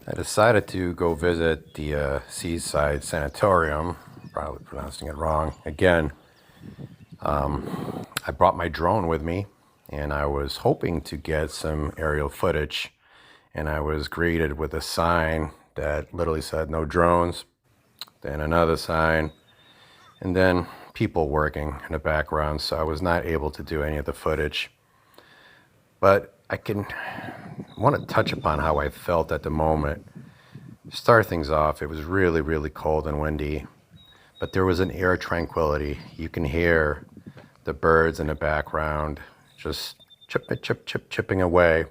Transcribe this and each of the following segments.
I decided to go visit the Seaside Sanatorium, probably pronouncing it wrong. Again, I brought my drone with me and I was hoping to get some aerial footage. And I was greeted with a sign that literally said no drones, then another sign, and then people working in the background. So I was not able to do any of the footage. But I want to touch upon how I felt at the moment. Start things off, it was really, really cold and windy, but there was an air tranquility. You can hear the birds in the background just chipping away.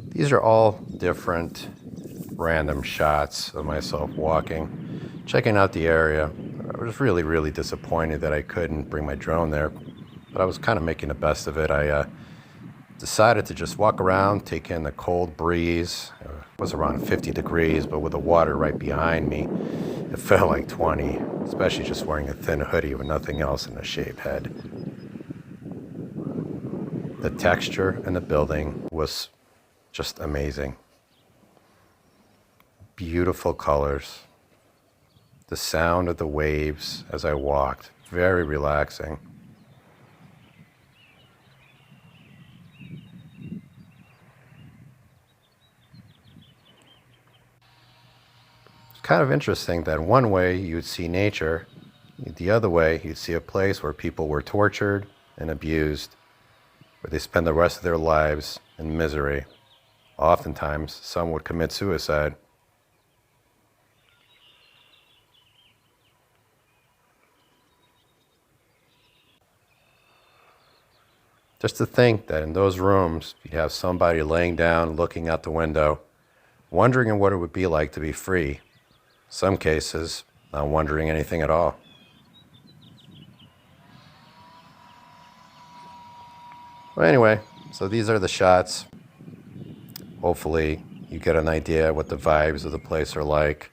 These are all different random shots of myself walking, checking out the area. I was really, really disappointed that I couldn't bring my drone there, but I was kind of making the best of it. I decided to just walk around, take in the cold breeze. It was around 50 degrees, but with the water right behind me, it felt like 20, especially just wearing a thin hoodie with nothing else and a shaved head. The texture in the building was just amazing. Beautiful colors. The sound of the waves as I walked, very relaxing. It's kind of interesting that one way you'd see nature, the other way you'd see a place where people were tortured and abused, where they spend the rest of their lives in misery. Oftentimes, some would commit suicide. Just to think that in those rooms, you'd have somebody laying down, looking out the window, wondering what it would be like to be free. Some cases, not wondering anything at all. Well, anyway, so these are the shots. Hopefully, you get an idea what the vibes of the place are like.